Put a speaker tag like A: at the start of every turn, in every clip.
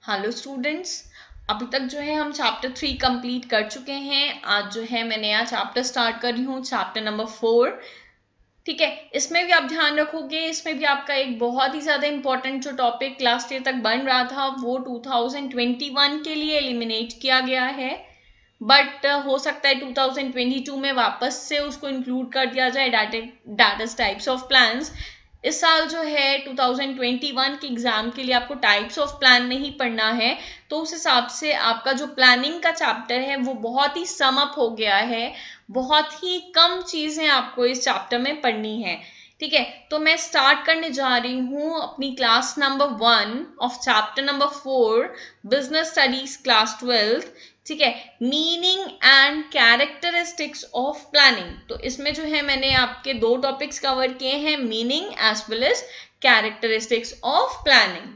A: Hello students, अभी तक जो है हम चैप्टर 3 कंप्लीट कर चुके हैं। आज जो है मैं नया चैप्टर स्टार्ट कर रही हूँ, चैप्टर नंबर 4। ठीक है, इसमें भी आप ध्यान रखोगे। इसमें भी आपका एक बहुत ही ज़्यादा इंपॉर्टेंट जो टॉपिक लास्ट ईयर तक बन रहा था वो 2021 के लिए एलिमिनेट किया गया है, बट हो सकता है 2022 में वापस से उसको इंक्लूड कर दिया जाए, डाटा टाइप्स ऑफ प्लान्स। इस साल जो है 2021 के एग्जाम के लिए आपको टाइप्स ऑफ प्लान नहीं पढ़ना है, तो उस हिसाब से आपका जो प्लानिंग का चैप्टर है वो बहुत ही सम अप हो गया है। बहुत ही कम चीजें आपको इस चैप्टर में पढ़नी है। ठीक है, तो मैं स्टार्ट करने जा रही हूँ अपनी class number 1 of chapter number 4, business studies class 12। ठीक है, meaning and characteristics of planning. तो इसमें जो है मैंने आपके दो टॉपिक्स कवर किए हैं, meaning as well as characteristics of planning.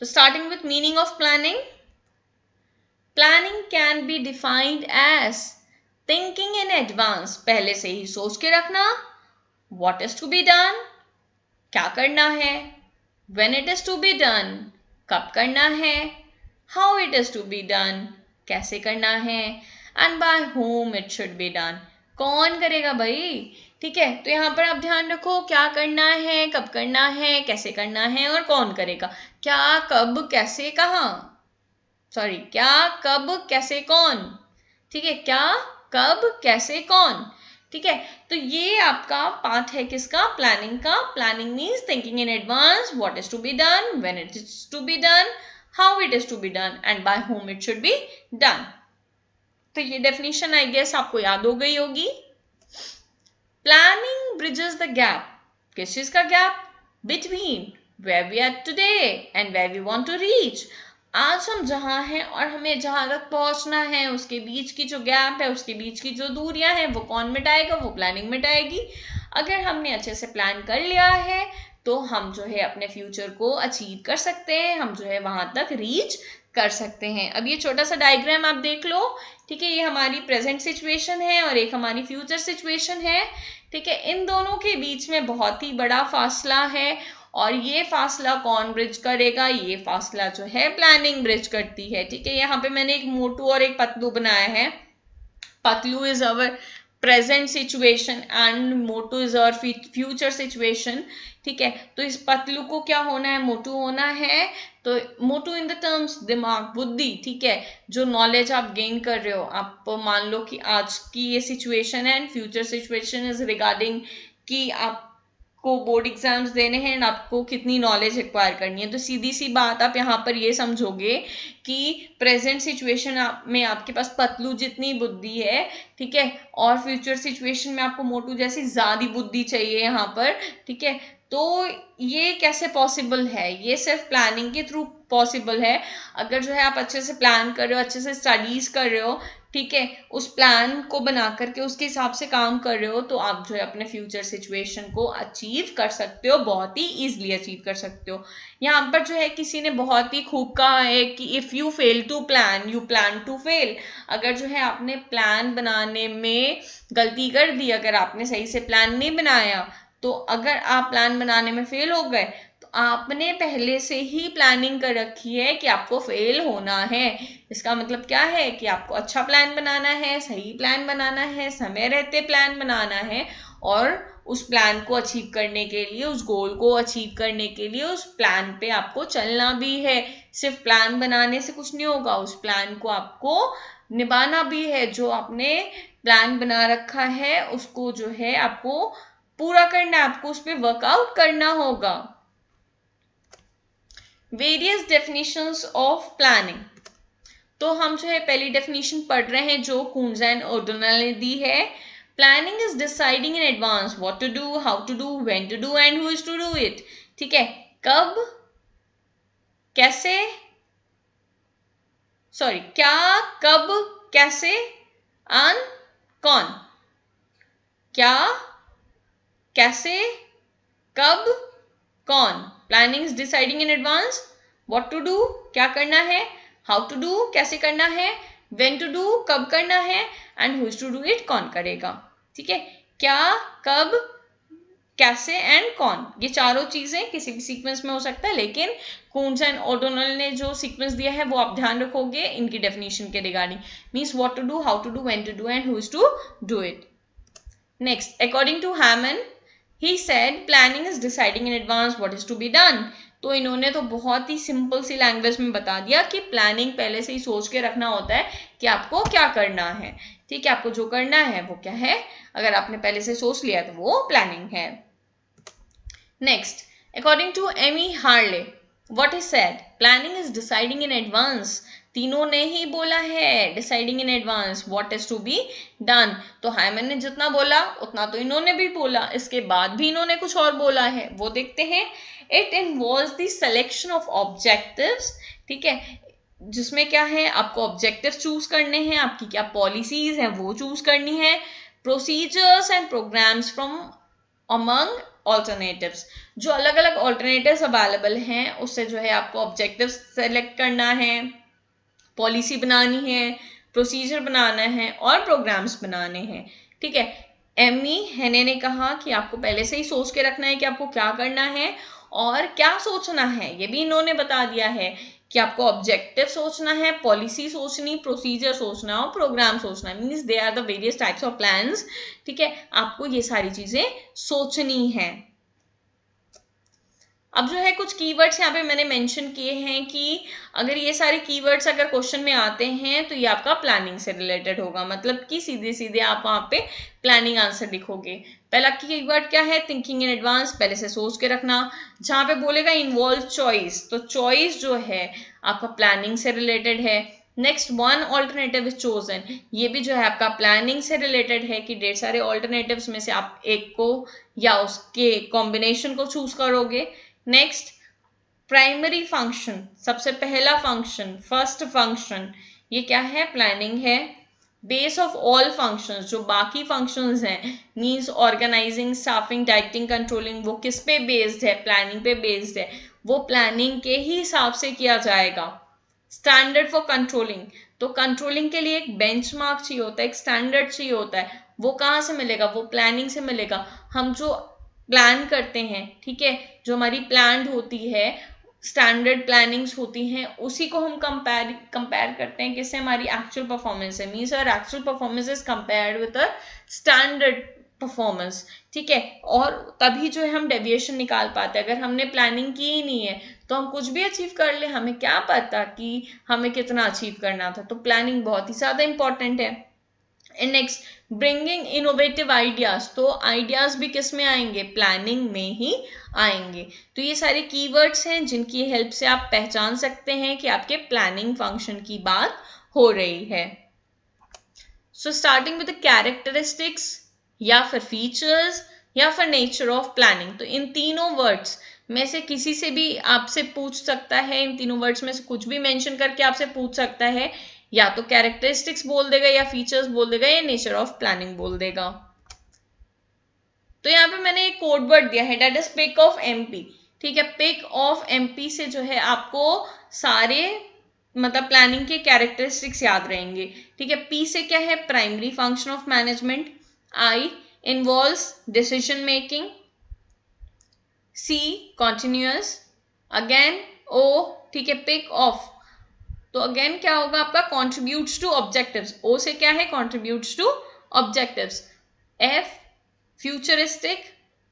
A: तो starting with meaning of planning, planning can be defined as thinking in advance, पहले से ही सोच के रखना, what is to be done, क्या करना है, when it is to be done, कब करना है, how it is to be done, कैसे करना है, and by whom it should be done, कौन करेगा भाई। ठीक है, तो यहाँ पर आप ध्यान रखो, क्या करना है, कब करना है, कैसे करना है और कौन करेगा। क्या, कब, कैसे, कहाँ, सॉरी, क्या, कब, कैसे, कौन। ठीक है, क्या, कब, कैसे, कौन। ठीक है, तो ये आपका पार्ट है किसका, प्लानिंग का। Planning means thinking in advance, what is to be done, when it is to be done, how it is to be done and by whom it should be done. तो ये definition I guess आपको याद हो गई होगी। Planning bridges the gap, किस चीज का gap, between where we are today and where we want to reach. आज हम जहां हैं और हमें जहां तक पहुंचना है, उसके बीच की जो गैप है, उसके बीच की जो दूरियां हैं, वो कौन मिटाएगा, वो प्लानिंग मिटाएगी। अगर हमने अच्छे से प्लान कर लिया है तो हम जो है अपने फ्यूचर को अचीव कर सकते हैं, हम जो है वहां तक रीच कर सकते हैं। अब ये छोटा सा डायग्राम आप देख लो। ठीक है, ये हमारी प्रेजेंट सिचुएशन है और एक हमारी फ्यूचर सिचुएशन है। ठीक है, इन दोनों के बीच में बहुत ही बड़ा फासला है और ये फासला कौन ब्रिज करेगा, ये फासला जो है प्लानिंग ब्रिज करती है। ठीक है, यहाँ पे मैंने एक मोटू और एक पतलू बनाया है। Patlu is our present situation and Motu is our future situation. ठीक है, तो इस पतलू को क्या होना है, मोटू होना है। तो मोटू इन द टर्म्स दिमाग, बुद्धि। ठीक है, जो नॉलेज आप गेन कर रहे हो, आप मान लो कि आज की ये सिचुएशन है and future situation is regarding कि आप को बोर्ड एग्जाम्स देने हैं एंड आपको कितनी नॉलेज एक्वायर करनी है। तो सीधी सी बात आप यहाँ पर ये समझोगे कि प्रेजेंट सिचुएशन में आपके पास पतलू जितनी बुद्धि है, ठीक है, और फ्यूचर सिचुएशन में आपको मोटू जैसी ज्यादा बुद्धि चाहिए यहाँ पर। ठीक है, तो ये कैसे पॉसिबल है, ये सिर्फ प्लानिंग के थ्रू पॉसिबल है। अगर जो है आप अच्छे से प्लान कर रहे हो, अच्छे से स्टडीज कर रहे हो, ठीक है, उस प्लान को बना करके उसके हिसाब से काम कर रहे हो, तो आप जो है अपने फ्यूचर सिचुएशन को अचीव कर सकते हो, बहुत ही इजीली अचीव कर सकते हो। यहाँ पर जो है किसी ने बहुत ही खूब कहा है कि if you fail to plan you plan to fail. अगर जो है आपने प्लान बनाने में गलती कर दी, अगर आपने सही से प्लान नहीं बनाया, तो अगर आप प्लान बनाने में फेल हो गए तो आपने पहले से ही प्लानिंग कर रखी है कि आपको फेल होना है। इसका मतलब क्या है कि आपको अच्छा प्लान बनाना है, सही प्लान बनाना है, समय रहते प्लान बनाना है और उस प्लान को अचीव करने के लिए, उस गोल को अचीव करने के लिए उस प्लान पे आपको चलना भी है। सिर्फ प्लान बनाने से कुछ नहीं होगा, उस प्लान को आपको निभाना भी है। जो आपने प्लान बना रखा है उसको जो है आपको पूरा करना है, आपको उस पर वर्कआउट करना होगा। वेरियस डेफिनेशंस ऑफ प्लानिंग, तो हम जो है पहली डेफिनेशन पढ़ रहे हैं जो कूंजा एंड ओडोनेल ने दी है। Planning is deciding in advance what to do, how to do, when to do and who is to do it. ठीक है, कब, कैसे, सॉरी, क्या, कब, कैसे एंड कौन। क्या, कैसे, कब, कौन। Planning is deciding in advance what to do, क्या करना है, हाउ टू डू, कैसे करना है, व्हेन टू डू, कब करना है, and who is to do it, कौन करेगा। ठीक है, क्या, कब, कैसे एंड कौन, ये चारों चीजें किसी भी सीक्वेंस में हो सकता है, लेकिन कून्स एंड ओडोनल ने जो सीक्वेंस दिया है वो आप ध्यान रखोगे इनकी डेफिनेशन के regarding, means what to do, how to do, when to do and who is to do it. Next, according to Haimann, he said planning is deciding in advance what is to be done. तो इन्होंने तो बहुत ही simple सी language में बता दिया कि planning पहले से ही सोच के रखना होता है कि आपको क्या करना है. ठीक है, आपको जो करना है वो क्या है, अगर आपने पहले से सोच लिया तो वो प्लानिंग है. Next, according to Amy Harley, what is said, planning is deciding in advance. तीनों ने ही बोला है deciding in advance what is to be done. तो हाइमन ने जितना बोला उतना तो इन्होंने भी बोला, इसके बाद भी इन्होंने कुछ और बोला है, वो देखते हैं. It involves the selection of objectives. ठीक है, जिसमें क्या है, आपको ऑब्जेक्टिव चूज करने हैं, आपकी क्या पॉलिसीज हैं वो चूज करनी है. Procedures and programmes from among alternatives, जो अलग अलग ऑल्टरनेटिव्स अवेलेबल हैं उससे जो है आपको ऑब्जेक्टिव सेलेक्ट करना है, पॉलिसी बनानी है, प्रोसीजर बनाना है और प्रोग्राम्स बनाने हैं. ठीक है, एमी हेने ने कहा कि आपको पहले से ही सोच के रखना है कि आपको क्या करना है और क्या सोचना है, ये भी इन्होंने बता दिया है कि आपको ऑब्जेक्टिव सोचना है, पॉलिसी सोचनी, प्रोसीजर सोचना और प्रोग्राम सोचना, means they are the various types of plans. ठीक है, आपको ये सारी चीजें सोचनी है. अब जो है कुछ कीवर्ड्स यहाँ पे मैंने मेंशन किए हैं कि अगर ये सारे कीवर्ड्स अगर क्वेश्चन में आते हैं तो ये आपका प्लानिंग से रिलेटेड होगा, मतलब कि सीधे सीधे आप वहाँ पे प्लानिंग आंसर लिखोगे. पहला कीवर्ड क्या है, थिंकिंग इन एडवांस, पहले से सोच के रखना. जहाँ पे बोलेगा इन्वॉल्व चॉइस, तो चॉइस जो है आपका प्लानिंग से रिलेटेड है. Next, one alternative is chosen, ये भी जो है आपका प्लानिंग से रिलेटेड है कि ढेर सारे ऑल्टरनेटिव्स में से आप एक को या उसके कॉम्बिनेशन को चूज करोगे. नेक्स्ट, प्राइमरी फंक्शन, सबसे पहला फंक्शन, फर्स्ट फंक्शन, ये क्या है, प्लानिंग है. बेस ऑफ ऑल फंक्शंस, जो बाकी फंक्शंस हैं, means organising, staffing, directing, controlling, वो किस पे बेस्ड है, प्लानिंग पे बेस्ड है, वो प्लानिंग के ही हिसाब से किया जाएगा. स्टैंडर्ड फॉर कंट्रोलिंग, तो कंट्रोलिंग के लिए एक बेंचमार्क चाहिए होता है, एक स्टैंडर्ड चाहिए होता है, वो कहाँ से मिलेगा, वो प्लानिंग से मिलेगा. हम जो प्लान करते हैं, ठीक है, जो हमारी प्लान होती है, स्टैंडर्ड प्लानिंग्स होती हैं, उसी को हम कंपेयर करते हैं किससे, हमारी एक्चुअल परफॉर्मेंस है, means our actual performance is compared with a standard performance. ठीक है, और तभी जो है हम डेविएशन निकाल पाते हैं. अगर हमने प्लानिंग की ही नहीं है तो हम कुछ भी अचीव कर ले, हमें क्या पता कि हमें कितना अचीव करना था. तो प्लानिंग बहुत ही ज्यादा इंपॉर्टेंट है. And next, bringing innovative ideas, तो आइडियाज भी किस में आएंगे, प्लानिंग में ही आएंगे. तो ये सारे कीवर्ड्स हैं जिनकी हेल्प से आप पहचान सकते हैं कि आपके प्लानिंग फंक्शन की बात हो रही है. So starting with the characteristics या फिर फीचर्स या फिर नेचर ऑफ प्लानिंग, तो इन तीनों वर्ड्स में से किसी से भी आपसे पूछ सकता है, इन तीनों वर्ड्स में से कुछ भी मेंशन करके आपसे पूछ सकता है, या तो कैरेक्टरिस्टिक्स बोल देगा या फीचर्स बोल देगा या नेचर ऑफ प्लानिंग बोल देगा. तो यहाँ पे मैंने एक कोड वर्ड दिया है, that is pick of MP. ठीक है, पिक ऑफ एमपी से जो है आपको सारे मतलब प्लानिंग के कैरेक्टरिस्टिक्स याद रहेंगे. ठीक है, पी से क्या है, primary function of management. I involves decision making. C continuous. Again O, ठीक है, पिक ऑफ, तो अगेन क्या होगा आपका, कॉन्ट्रीब्यूट्स टू ऑब्जेक्टिव्स. ओ से क्या है, contributes to objectives. F futuristic.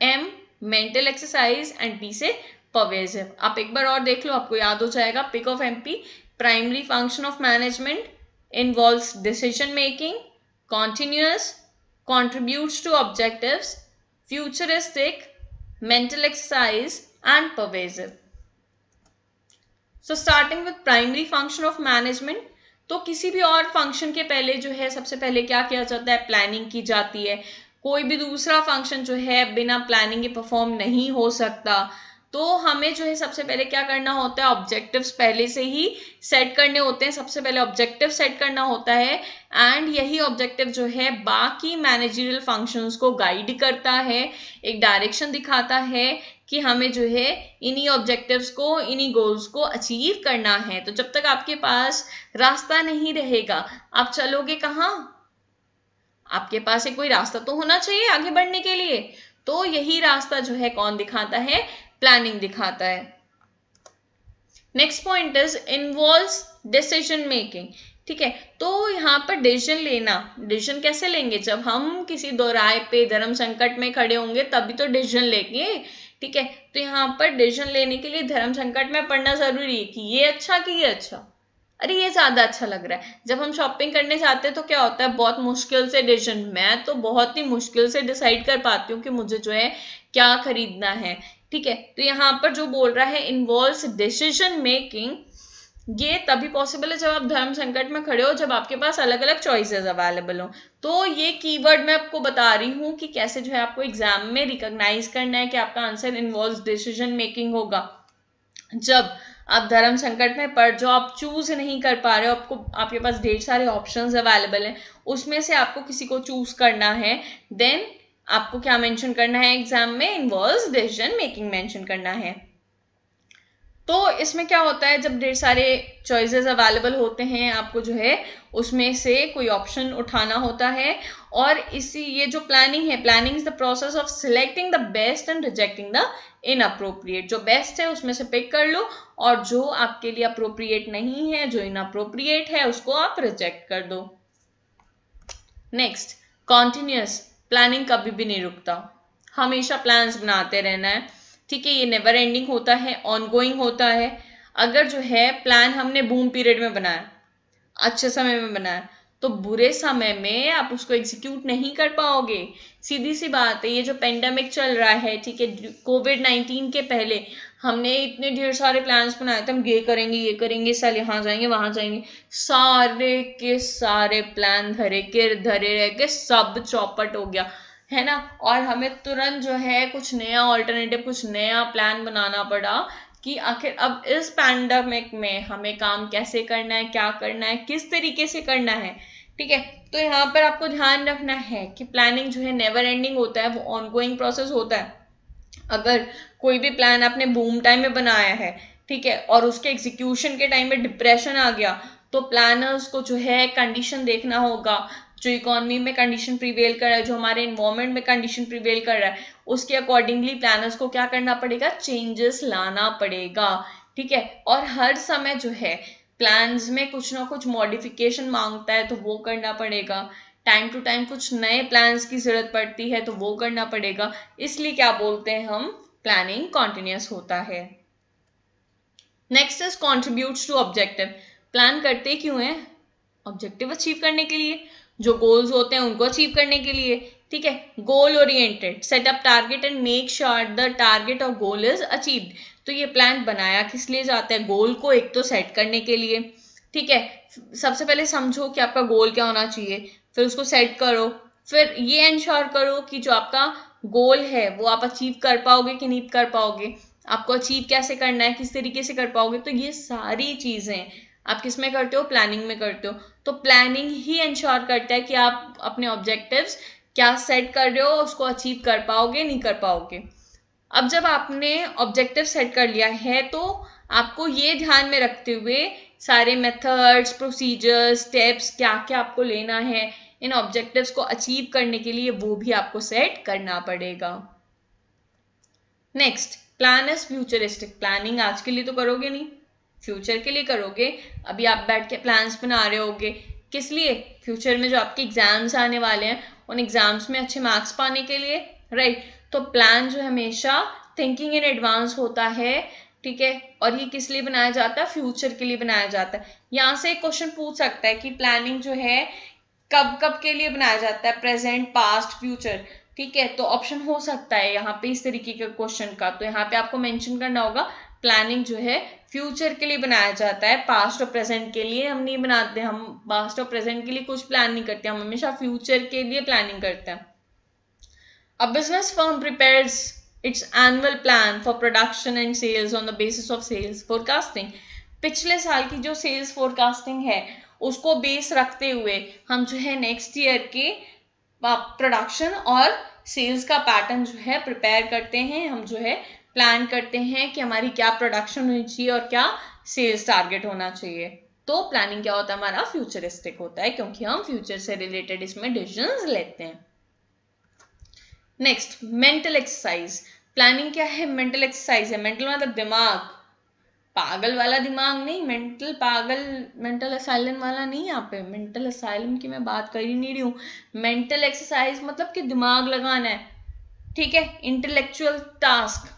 A: M mental exercise and P से परवेसिव. आप एक बार और देख लो, आपको याद हो जाएगा. Pick of MP, primary function of management, involves decision making, continuous, contributes to objectives, futuristic, mental exercise and pervasive. So starting with primary function of management, तो किसी भी और फंक्शन के पहले जो है सबसे पहले क्या किया जाता है, प्लानिंग की जाती है. कोई भी दूसरा फंक्शन जो है बिना प्लानिंग के परफॉर्म नहीं हो सकता. तो हमें जो है सबसे पहले क्या करना होता है, ऑब्जेक्टिव्स पहले से ही सेट करने होते हैं. सबसे पहले ऑब्जेक्टिव सेट करना होता है एंड यही ऑब्जेक्टिव जो है बाकी मैनेजरियल फंक्शंस को गाइड करता है, एक डायरेक्शन दिखाता है कि हमें जो है इन्हीं ऑब्जेक्टिव्स को, इन्हीं गोल्स को अचीव करना है. तो जब तक आपके पास रास्ता नहीं रहेगा, आप चलोगे कहाँ, आपके पास एक कोई रास्ता तो होना चाहिए आगे बढ़ने के लिए. तो यही रास्ता जो है कौन दिखाता है, प्लानिंग दिखाता है। Next point is involves decision making. ठीक है, तो यहाँ पर डिसीजन लेना, डिसीजन कैसे लेंगे, जब हम किसी दोराहे पे धर्म संकट में खड़े होंगे तभी तो डिसीजन लेंगे। ठीक है, तो यहाँ पर डिसीजन लेने के लिए धर्म संकट में पढ़ना जरूरी है कि ये अच्छा कि ये अच्छा, अरे ये ज्यादा अच्छा लग रहा है। जब हम शॉपिंग करने जाते हैं तो क्या होता है, बहुत मुश्किल से डिसीजन, मैं तो बहुत ही मुश्किल से डिसाइड कर पाती हूँ कि मुझे जो है क्या खरीदना है। ठीक है, तो यहाँ पर जो बोल रहा है इन्वॉल्व्स डिसीजन मेकिंग, ये तभी पॉसिबल है जब आप धर्म संकट में खड़े हो, जब आपके पास अलग अलग चॉइसेस अवेलेबल हो। तो ये कीवर्ड मैं आपको बता रही हूँ कि कैसे जो है आपको एग्जाम में रिकॉग्नाइज करना है कि आपका आंसर इन्वॉल्व्स डिसीजन मेकिंग होगा। जब आप धर्म संकट में पड़ जो आप चूज नहीं कर पा रहे हो, आपको आपके पास ढेर सारे ऑप्शंस अवेलेबल हैं, उसमें से आपको किसी को चूज करना है, देन आपको क्या मेंशन करना है एग्जाम में, इन्वॉल्व्स डिसीजन मेकिंग मेंशन करना है। तो इसमें क्या होता है, जब ढेर सारे चॉइसेस अवेलेबल होते हैं, आपको जो है उसमें से कोई ऑप्शन उठाना होता है। और इसी ये जो प्लानिंग है, planning is the process of selecting the best and rejecting the inappropriate. जो बेस्ट है उसमें से पिक कर लो, और जो आपके लिए अप्रोप्रिएट नहीं है, जो इनअप्रोप्रिएट है, उसको आप रिजेक्ट कर दो। नेक्स्ट, कॉन्टिन्यूअस, प्लानिंग कभी भी नहीं रुकता, हमेशा प्लान्स बनाते रहना है। ठीक है, ये नेवर एंडिंग होता है, ऑनगोइंग होता है। अगर जो है प्लान हमने बूम पीरियड में बनाया, अच्छे समय में बनाया, तो बुरे समय में आप उसको एग्जीक्यूट नहीं कर पाओगे। सीधी सी बात है, ये जो पेंडेमिक चल रहा है, ठीक है, कोविड-19 के पहले हमने इतने ढेर सारे प्लान्स बनाए थे, हम ये करेंगे, साल यहाँ जाएंगे वहां जाएंगे, सारे के सारे प्लान धरे के धरे रह के सब चौपट हो गया, है ना। और हमें तुरंत जो है कुछ नया ऑल्टरनेटिव, कुछ नया प्लान बनाना पड़ा कि आखिर अब इस पैंडेमिक में हमें काम कैसे करना है, क्या करना है, किस तरीके से करना है। ठीक है, तो यहाँ पर आपको ध्यान रखना है कि प्लानिंग जो है नेवर एंडिंग होता है, वो ऑनगोइंग प्रोसेस होता है। अगर कोई भी प्लान आपने बूम टाइम में बनाया है, ठीक है, और उसके एग्जीक्यूशन के टाइम में डिप्रेशन आ गया, तो प्लानर्स को जो है कंडीशन देखना होगा, जो इकोनॉमी में कंडीशन प्रिवेल कर रहा है, जो हमारे इन्वायरमेंट में कंडीशन प्रिवेल कर रहा है, उसके अकॉर्डिंगली प्लानर्स को क्या करना पड़ेगा, चेंजेस लाना पड़ेगा। ठीक है, और हर समय जो है प्लान्स में कुछ ना कुछ मॉडिफिकेशन मांगता है, तो वो करना पड़ेगा। टाइम टू टाइम कुछ नए प्लान्स की जरूरत पड़ती है, तो वो करना पड़ेगा। इसलिए क्या बोलते हैं हम, प्लानिंग कॉन्टिन्यूअस होता है। Next is contributes to objective. Plan करते क्यों है, ऑब्जेक्टिव अचीव करने के लिए, जो गोल्स होते हैं उनको अचीव करने के लिए। ठीक है, goal oriented, set up target and make sure the target और गोल इज अचीव्ड। तो ये प्लान बनाया किस लिए जाता है, गोल को एक तो सेट करने के लिए। ठीक है, सबसे पहले समझो कि आपका गोल क्या होना चाहिए, फिर उसको सेट करो, फिर ये इंश्योर करो कि जो आपका गोल है वो आप अचीव कर पाओगे कि नहीं कर पाओगे, आपको अचीव कैसे करना है, किस तरीके से कर पाओगे। तो ये सारी चीजें आप किस में करते हो, प्लानिंग में करते हो। तो प्लानिंग ही इंश्योर करता है कि आप अपने ऑब्जेक्टिव्स क्या सेट कर रहे हो, उसको अचीव कर पाओगे नहीं कर पाओगे। अब जब आपने ऑब्जेक्टिव सेट कर लिया है, तो आपको ये ध्यान में रखते हुए सारे मेथड्स, प्रोसीजर्स, स्टेप्स क्या क्या आपको लेना है इन ऑब्जेक्टिव्स को अचीव करने के लिए, वो भी आपको सेट करना पड़ेगा। Next, plan is futuristic. Planning आज के लिए तो करोगे नहीं, फ्यूचर के लिए करोगे। अभी आप बैठ के प्लान्स बना रहे होगे, किस लिए, फ्यूचर में जो आपके एग्जाम्स आने वाले हैं, उन एग्जाम्स में अच्छे मार्क्स पाने के लिए, राइट। तो प्लान जो हमेशा थिंकिंग इन एडवांस होता है। ठीक है, और ये किस लिए बनाया जाता है, फ्यूचर के लिए बनाया जाता है। यहाँ से एक क्वेश्चन पूछ सकता है कि प्लानिंग जो है कब कब के लिए बनाया जाता है, प्रेजेंट, पास्ट, फ्यूचर। ठीक है, तो ऑप्शन हो सकता है यहाँ पे इस तरीके के क्वेश्चन का, तो यहाँ पे आपको मेंशन करना होगा प्लानिंग जो है फ्यूचर के लिए बनाया जाता है, पास्ट और प्रेजेंट के लिए हम नहीं बनाते। हम पास्ट और प्रेजेंट के लिए कुछ प्लान नहीं करते, हम हमेशा फ्यूचर के लिए प्लानिंग करते हैं। A business firm prepares its annual plan for production and sales on the basis of sales forecasting. पिछले साल की जो सेल्स फोरकास्टिंग है उसको बेस रखते हुए हम जो है नेक्स्ट ईयर के प्रोडक्शन और सेल्स का पैटर्न जो है प्रिपेयर करते हैं। हम जो है प्लान करते हैं कि हमारी क्या प्रोडक्शन होनी चाहिए और क्या सेल्स टारगेट होना चाहिए। तो प्लानिंग क्या होता है, हमारा फ्यूचरिस्टिक होता है, क्योंकि हम फ्यूचर से रिलेटेड इसमें डिसीजंस लेते हैं। Next mental exercise. प्लानिंग क्या है? मेंटल एक्सरसाइज है। मेंटल मतलब दिमाग, पागल वाला दिमाग नहीं, मेंटल पागल मेंटल असाइलम वाला नहीं। यहाँ पे मेंटल असाइलम की मैं बात कर ही नहीं रही हूँ। मेंटल एक्सरसाइज मतलब कि दिमाग लगाना है, ठीक है। इंटेलेक्चुअल टास्क,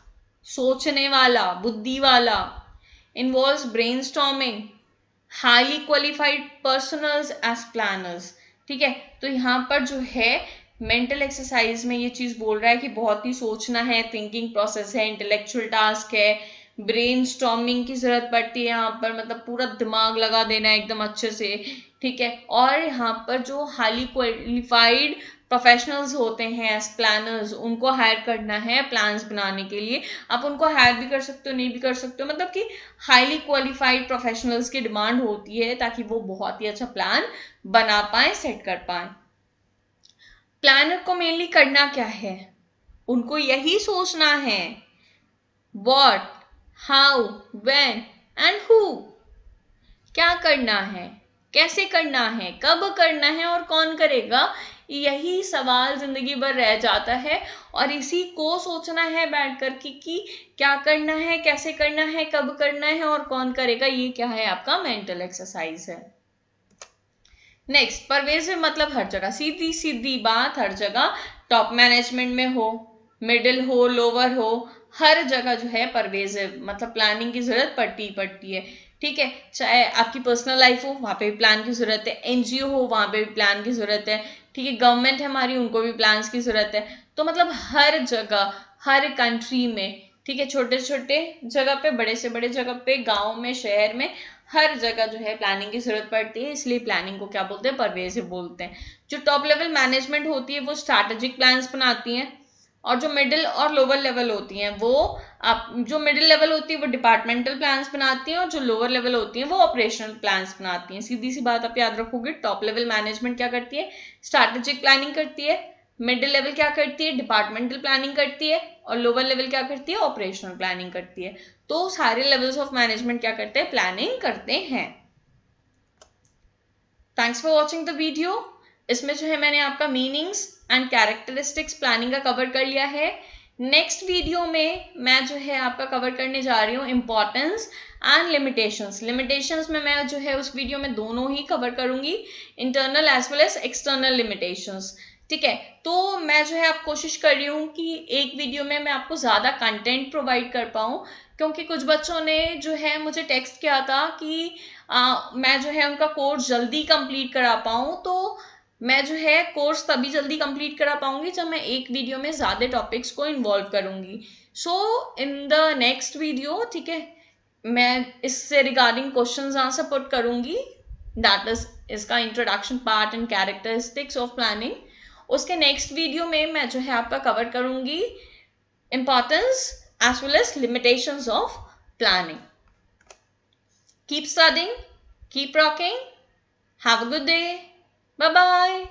A: सोचने वाला, बुद्धि वाला, involves brainstorming, highly qualified personnels as planners, ठीक है। तो यहाँ पर जो है मेंटल एक्सरसाइज में ये चीज बोल रहा है कि बहुत ही सोचना है, थिंकिंग प्रोसेस है, इंटेलेक्चुअल टास्क है, ब्रेन स्टॉर्मिंग की जरूरत पड़ती है यहाँ पर, मतलब पूरा दिमाग लगा देना है एकदम अच्छे से, ठीक है। और यहाँ पर जो हाईली क्वालिफाइड प्रोफेशनल्स होते हैं एज प्लानर्स, उनको हायर करना है प्लान्स बनाने के लिए। आप उनको हायर भी कर सकते हो, नहीं भी कर सकते हो, मतलब कि हाईली क्वालिफाइड प्रोफेशनल्स की डिमांड होती है ताकि वो बहुत ही अच्छा प्लान बना पाए, सेट कर पाए। प्लानर को मेनली करना क्या है? उनको यही सोचना है what, how, when and who, क्या करना है, कैसे करना है, कब करना है और कौन करेगा। यही सवाल जिंदगी भर रह जाता है और इसी को सोचना है बैठ कर कि क्या करना है, कैसे करना है, कब करना है और कौन करेगा। ये क्या है? आपका मेंटल एक्सरसाइज है। नेक्स्ट परवेजिव मतलब हर जगह, सीधी सीधी बात, हर जगह, टॉप मैनेजमेंट में हो, मिडिल हो, लोअर हो, हर जगह जो है परवेजिव मतलब प्लानिंग की जरूरत पड़ती है, ठीक है। चाहे आपकी पर्सनल लाइफ हो, वहां पे भी प्लान की जरूरत है, एनजीओ हो, वहां पे भी प्लान की जरूरत है, ठीक है। गवर्नमेंट है हमारी, उनको भी प्लान की जरूरत है। तो मतलब हर जगह, हर कंट्री में, ठीक है, छोटे छोटे जगह पे, बड़े से बड़े जगह पे, गांव में, शहर में, हर जगह जो है प्लानिंग की जरूरत पड़ती है। इसलिए प्लानिंग को क्या बोलते हैं? परवेजिव बोलते हैं। जो टॉप लेवल मैनेजमेंट होती है वो स्ट्रैटेजिक प्लान्स बनाती है, और जो मिडिल और लोअर लेवल होती हैं वो जो मिडिल लेवल होती है वो डिपार्टमेंटल प्लान्स बनाती हैं, और जो लोअर लेवल होती हैं वो ऑपरेशनल प्लान्स बनाती हैं। सीधी सी बात आप याद रखोगे, टॉप लेवल मैनेजमेंट क्या करती है? स्ट्रैटेजिक प्लानिंग करती है। मिडिल लेवल क्या करती है? डिपार्टमेंटल प्लानिंग करती है। और लोअर लेवल क्या करती है? ऑपरेशनल प्लानिंग करती है। तो सारे लेवल्स ऑफ मैनेजमेंट क्या करते हैं? प्लानिंग करते हैं। Thanks for watching the video. इसमें जो है मैंने आपका मीनिंग्स एंड कैरेक्टरिस्टिक्स प्लानिंग का कवर कर लिया है। नेक्स्ट वीडियो में मैं जो है आपका कवर करने जा रही हूँ इंपॉर्टेंस एंड लिमिटेशंस। लिमिटेशंस में मैं जो है उस वीडियो में दोनों ही कवर करूंगी, internal as well as external limitations, ठीक है। तो मैं जो है आप कोशिश कर रही हूँ कि एक वीडियो में मैं आपको ज्यादा कंटेंट प्रोवाइड कर पाऊँ, क्योंकि कुछ बच्चों ने जो है मुझे टेक्स्ट किया था कि मैं जो है उनका कोर्स जल्दी कंप्लीट करा पाऊँ। तो मैं जो है कोर्स तभी जल्दी कंप्लीट करा पाऊंगी जब मैं एक वीडियो में ज्यादा टॉपिक्स को इन्वॉल्व करूंगी। So in the next video, ठीक है, मैं इससे रिगार्डिंग क्वेश्चंस आंसर पुट करूंगी, दैट इज इसका introduction part and characteristics of planning. उसके नेक्स्ट वीडियो में मैं जो है आपका कवर करूंगी importance as well as limitations of planning. Keep studying, keep rocking, have a good day, bye bye.